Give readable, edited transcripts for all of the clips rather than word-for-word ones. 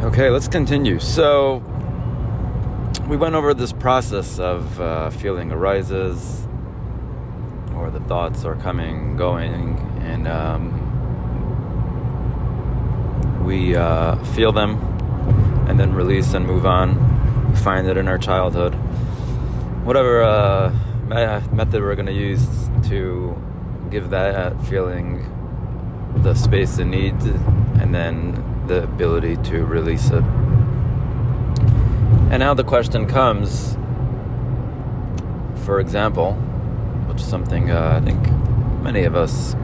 Okay, let's continue. So we went over this process of feeling arises, or the thoughts are coming, going, and we feel them and then release and move on. We find it in our childhood. Whatever method we're going to use to give that feeling the space it needs, and then the ability to release it. And now the question comes, for example, which is something I think many of us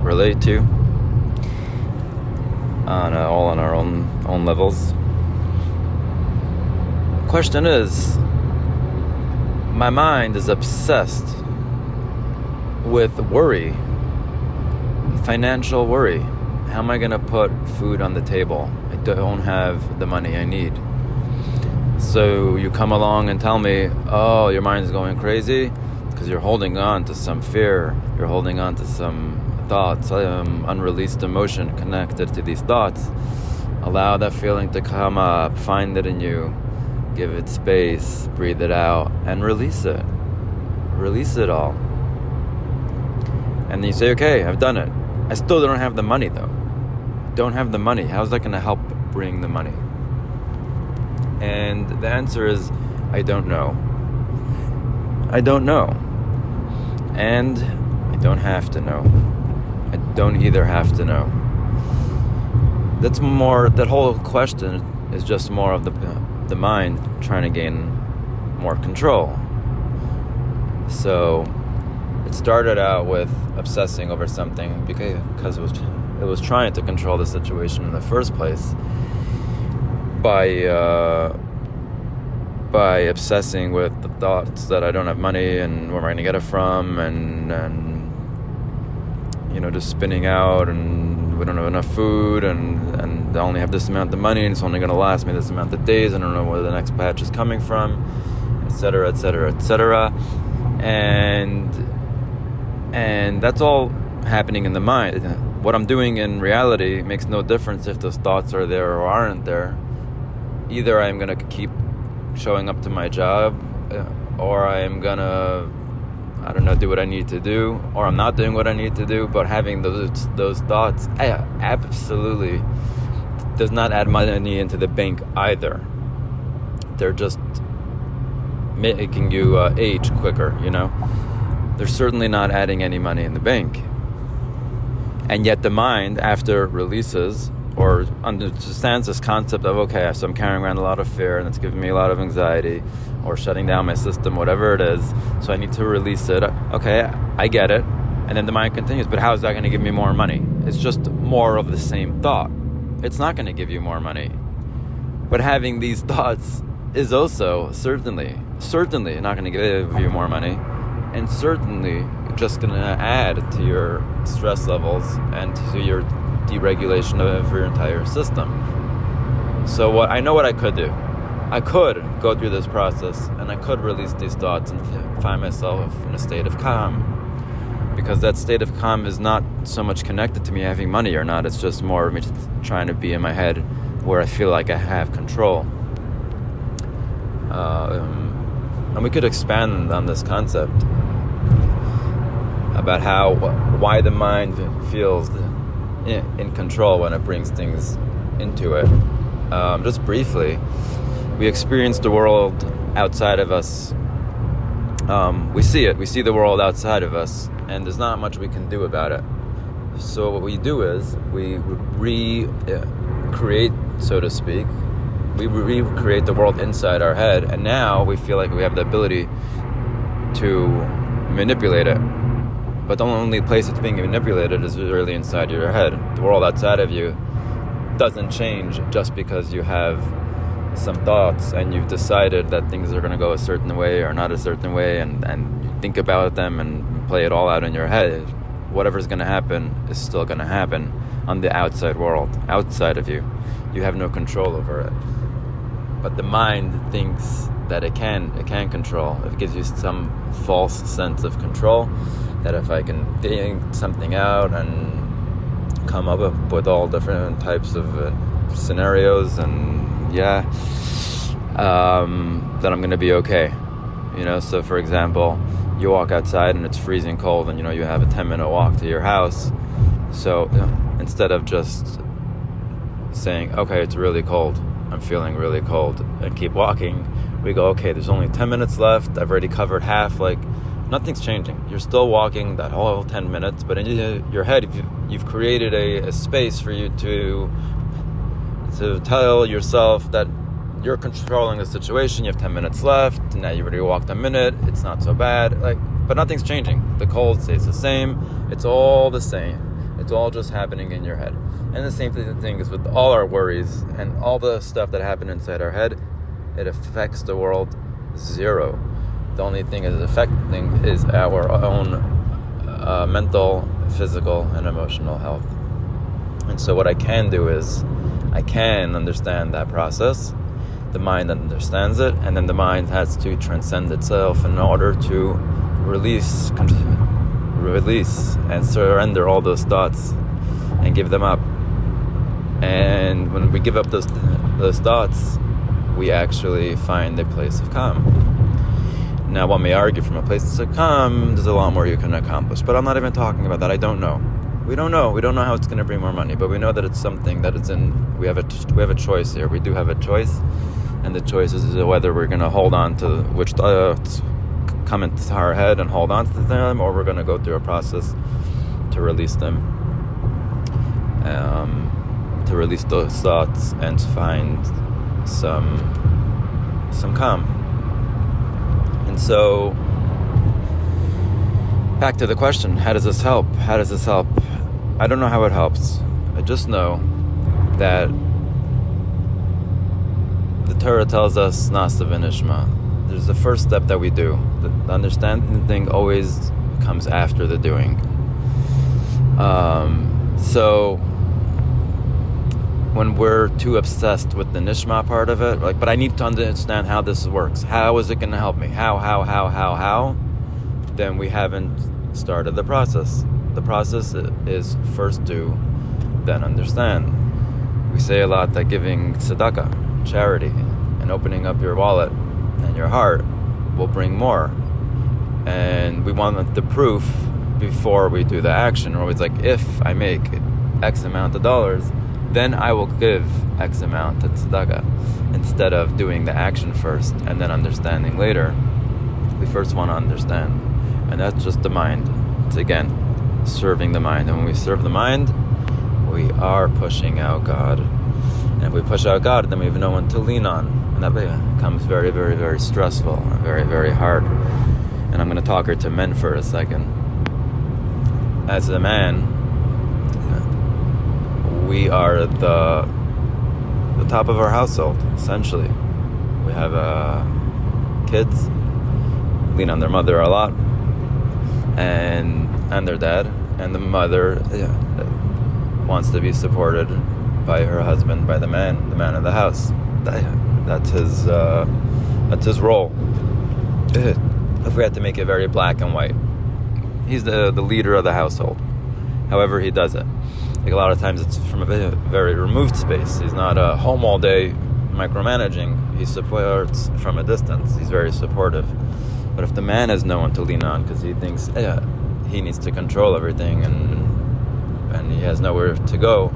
relate to all on our own levels. The question is, my mind is obsessed with worry, financial worry. How am I going to put food on the table? I don't have the money I need. So you come along and tell me, oh, your mind's going crazy because you're holding on to some fear. You're holding on to some thoughts, unreleased emotion connected to these thoughts. Allow that feeling to come up, find it in you, give it space, breathe it out, and release it. Release it all. And then you say, okay, I've done it. I still don't have the money though. Don't have the money. How's that going to help bring the money? And the answer is, I don't know. I don't know. And I don't have to know. I don't either have to know. That whole question is just more of the mind trying to gain more control. So it started out with obsessing over something because it was trying to control the situation in the first place by obsessing with the thoughts that I don't have money and where am I going to get it from, and just spinning out, and we don't have enough food, and I only have this amount of money, and it's only going to last me this amount of days. I don't know where the next batch is coming from, etc., etc., etc. And that's all happening in the mind. What I'm doing in reality makes no difference if those thoughts are there or aren't there. Either I'm going to keep showing up to my job, or I'm going to, do what I need to do, or I'm not doing what I need to do. But having those thoughts absolutely does not add money into the bank either. They're just making you age quicker, They're certainly not adding any money in the bank. And yet the mind, after it releases or understands this concept of, okay, so I'm carrying around a lot of fear and it's giving me a lot of anxiety, or shutting down my system, whatever it is, so I need to release it. Okay, I get it. And then the mind continues, but how is that going to give me more money? It's just more of the same thought. It's not going to give you more money. But having these thoughts is also certainly not going to give you more money. And certainly just going to add to your stress levels and to your deregulation of your entire system. So I know what I could do. I could go through this process and I could release these thoughts and find myself in a state of calm. Because that state of calm is not so much connected to me having money or not. It's just more of me just trying to be in my head where I feel like I have control. And we could expand on this concept about why the mind feels in control when it brings things into it. Just briefly, we experience the world outside of us. We see it. We see the world outside of us, and there's not much we can do about it. So what we do is we recreate, so to speak. We recreate the world inside our head, and now we feel like we have the ability to manipulate it. But the only place it's being manipulated is really inside your head. The world outside of you doesn't change just because you have some thoughts and you've decided that things are going to go a certain way or not a certain way, and you think about them and play it all out in your head. Whatever's going to happen is still going to happen on the outside world, outside of you. You have no control over it. But the mind thinks that it can control. It gives you some false sense of control, that if I can think something out and come up with all different types of scenarios, and then I'm going to be okay. So for example, you walk outside and it's freezing cold, and you have a 10-minute walk to your house. So instead of just saying, okay, it's really cold, I'm feeling really cold, and keep walking, we go, okay, there's only 10 minutes left, I've already covered half. Like, nothing's changing. You're still walking that whole 10 minutes, but in your head, you've created a space for you to tell yourself that you're controlling the situation. You have 10 minutes left. Now you already walked a minute. It's not so bad. But nothing's changing. The cold stays the same. It's all the same. It's all just happening in your head. And the same thing is with all our worries and all the stuff that happened inside our head. It affects the world zero. The only thing is affecting is our own mental, physical, and emotional health. And so what I can do is I can understand that process. The mind understands it, and then the mind has to transcend itself in order to release and surrender all those thoughts and give them up. And when we give up those thoughts, we actually find a place of calm. Now, one may argue from a place of calm, there's a lot more you can accomplish, but I'm not even talking about that. I don't know. We don't know. We don't know how it's going to bring more money, but we know that it's something that it's in. We have a choice here. We do have a choice, and the choice is whether we're going to hold on to which thoughts come into our head and hold on to them, or we're going to go through a process to release them, to release those thoughts and to find some calm. And so, back to the question: how does this help? How does this help? I don't know how it helps. I just know that the Torah tells us Nasa v'nishma. There's the first step that we do. The understanding thing always comes after the doing. So when we're too obsessed with the nishma part of it, but I need to understand how this works. How is it going to help me? How? Then we haven't started the process. The process is first do, then understand. We say a lot that giving tzedakah, charity, and opening up your wallet and your heart will bring more. And we want the proof before we do the action. We're always like, if I make X amount of dollars, then I will give X amount to tzedakah. Instead of doing the action first and then understanding later, we first want to understand. And that's just the mind. It's again, serving the mind. And when we serve the mind, we are pushing out God. And if we push out God, then we have no one to lean on. And that becomes very, very, very stressful and very, very hard. And I'm going to talk here to men for a second. As a man, we are the top of our household, essentially. We have kids, lean on their mother a lot, and their dad, and the mother wants to be supported by her husband, by the man of the house. That's his role. If we had to make it very black and white, he's the leader of the household. However he does it. Like a lot of times it's from a very removed space. He's not home all day micromanaging. He supports from a distance. He's very supportive. But if the man has no one to lean on because he thinks he needs to control everything and he has nowhere to go,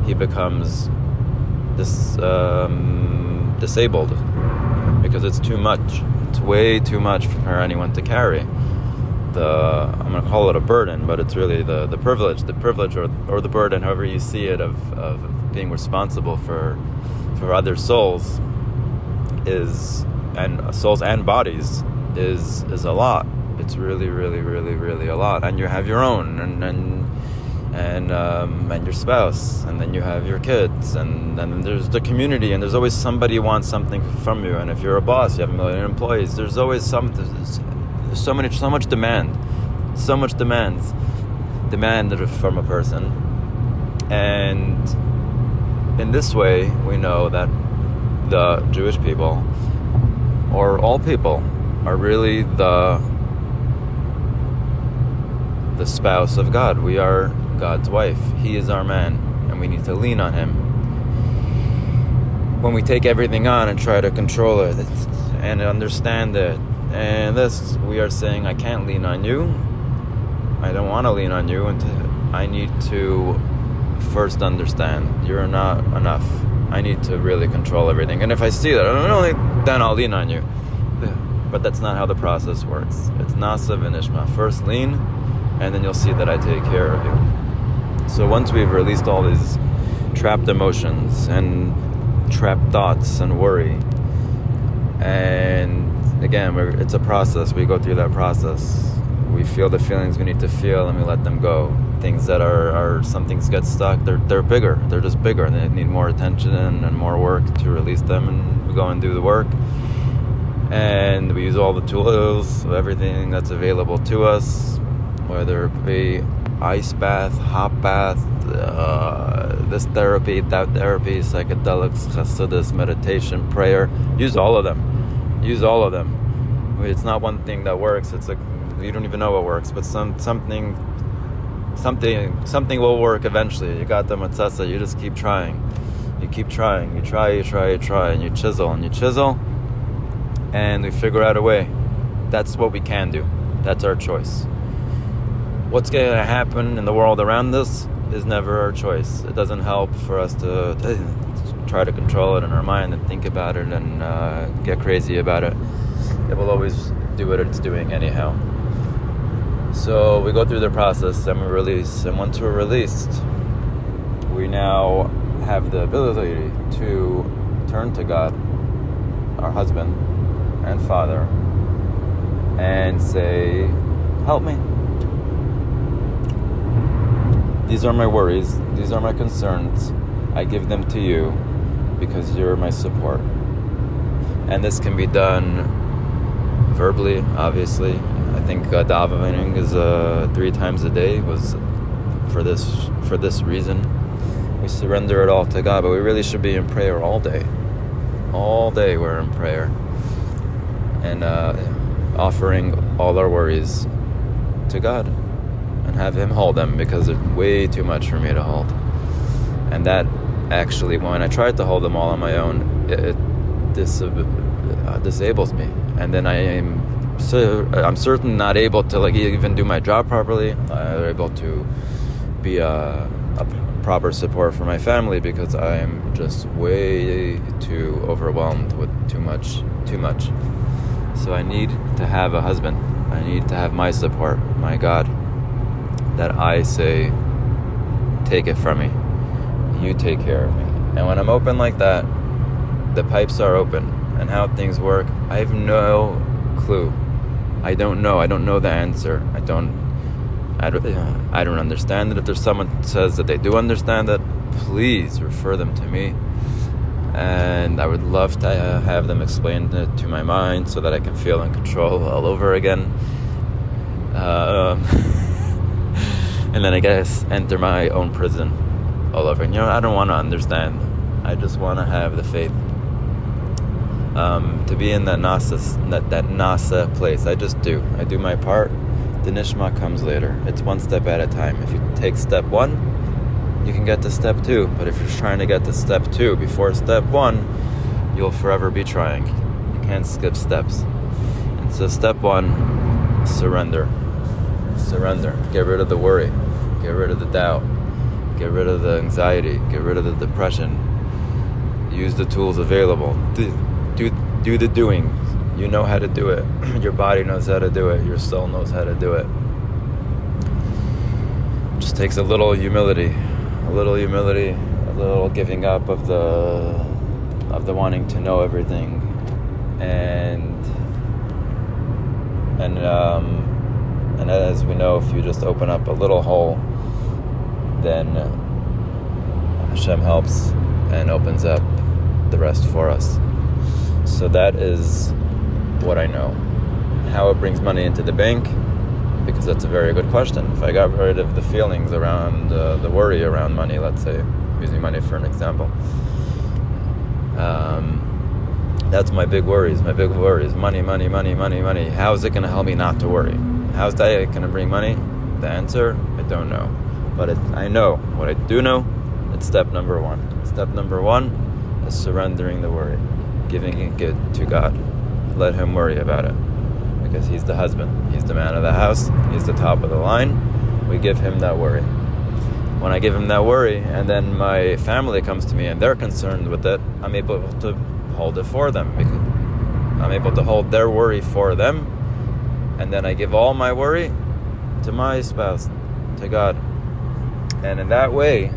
he becomes disabled because it's too much. It's way too much for anyone to carry. I'm going to call it a burden, but it's really the privilege or the burden, however you see it, of being responsible for other souls and souls and bodies is a lot. It's really, really, really, really a lot. And you have your own and your spouse, and then you have your kids, and then there's the community, and there's always somebody who wants something from you. And if you're a boss, you have 1 million employees. There's always so much demand from a person. And in this way, we know that the Jewish people, or all people, are really the spouse of God. We are God's wife. He is our man, and we need to lean on him. when we take everything on and try to control it and understand it, and this, we are saying, I can't lean on you. I don't want to lean on you, and I need to first understand you're not enough. I need to really control everything. And if I see that, then I'll lean on you. But that's not how the process works. It's nasa v'nishma. First lean, and then you'll see that I take care of you. So once we've released all these trapped emotions and trapped thoughts and worry, and again, it's a process. We go through that process. We feel the feelings we need to feel, and we let them go. Things that are some things get stuck, they're bigger. They're just bigger, and they need more attention and more work to release them, and we go and do the work. And we use all the tools, everything that's available to us, whether it be ice bath, hot bath, this therapy, that therapy, psychedelics, chassidus, meditation, prayer. Use all of them. Use all of them. It's not one thing that works. It's like you don't even know what works, but something will work eventually. You got the matzasa. You just keep trying. You keep trying. You try, and you chisel. And we figure out a way. That's what we can do. That's our choice. What's going to happen in the world around us is never our choice. It doesn't help for us to try to control it in our mind and think about it and get crazy about it. It will always do what it's doing anyhow. So we go through the process and we release. And once we're released, we now have the ability to turn to God, our husband and Father, and say, help me. These are my worries. These are my concerns. I give them to you because you're my support. And this can be done verbally, obviously. I think davening is 3 times a day was for this reason. We surrender it all to God, but we really should be in prayer all day. All day we're in prayer. And offering all our worries to God and have Him hold them, because they're way too much for me to hold. And that actually, when I tried to hold them all on my own, it disables me, and then I'm certain not able to even do my job properly. I'm able to be a proper support for my family, because I'm just way too overwhelmed with too much. So I need to have a husband. I need to have my support, my God, that I say, take it from me. You take care of me. And when I'm open like that, the pipes are open. And how things work, I have no clue. I don't know. I don't know the answer. I don't understand it. If there's someone who says that they do understand it, please refer them to me. And I would love to have them explain it to my mind so that I can feel in control all over again. And then I guess enter my own prison all over. And, I don't want to understand. I just want to have the faith. To be in that nasa place. I just do. I do my part. The nishma comes later. It's one step at a time. If you take step 1, you can get to step 2. But if you're trying to get to step 2 before step 1, you'll forever be trying. You can't skip steps. And so step 1, surrender. Surrender. Get rid of the worry. Get rid of the doubt. Get rid of the anxiety. Get rid of the depression. Use the tools available. Do the doing. You know how to do it. Your body knows how to do it. Your soul knows how to do it. It just takes a little humility, a little giving up of the wanting to know everything, and as we know, if you just open up a little hole, then Hashem helps and opens up the rest for us. So that is what I know. How it brings money into the bank, because that's a very good question. If I got rid of the feelings around the worry around money, let's say, using money for an example, that's my big worries. My big worries: money. How is it going to help me not to worry? How's that going to bring money? The answer, I don't know. But I know what I do know. It's step number 1. Step number 1 is surrendering the worry, giving it to God. Let Him worry about it, because He's the husband, He's the man of the house, He's the top of the line. We give Him that worry. When I give Him that worry, and then my family comes to me and they're concerned with it, I'm able to hold it for them, because I'm able to hold their worry for them, and then I give all my worry to my spouse, to God. And in that way,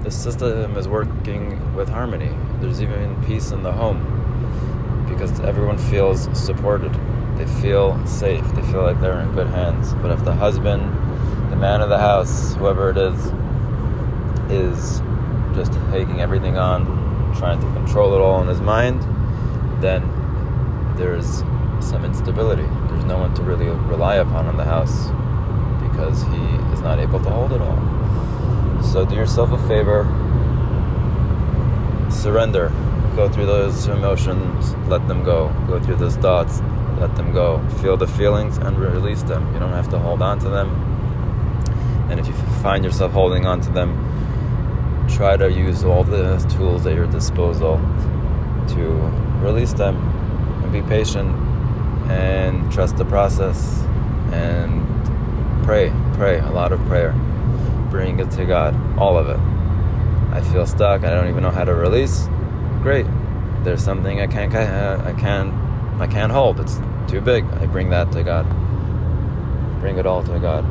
the system is working with harmony. There's even peace in the home, because everyone feels supported. They feel safe. They feel like they're in good hands. But if the husband, the man of the house, whoever it is just taking everything on, trying to control it all in his mind, then there's some instability. There's no one to really rely upon in the house, because he is not able to hold it all. So do yourself a favor, surrender, go through those emotions, let them go through those thoughts, let them go, feel the feelings and release them. You don't have to hold on to them. And if you find yourself holding on to them, try to use all the tools at your disposal to release them, and be patient and trust the process, and pray, a lot of prayer. Bring it to God, all of it. I feel stuck, I don't even know how to release. Great. There's something I can't hold. It's too big. I bring that to God. Bring it all to God.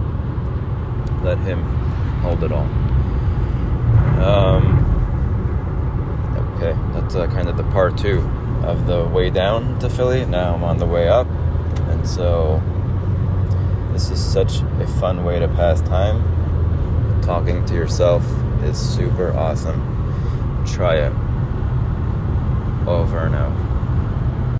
Let Him hold it all. Okay, that's kind of the part 2 of the way down to Philly. Now I'm on the way up, and so this is such a fun way to pass time. Talking to yourself is super awesome. Try it. Over and out.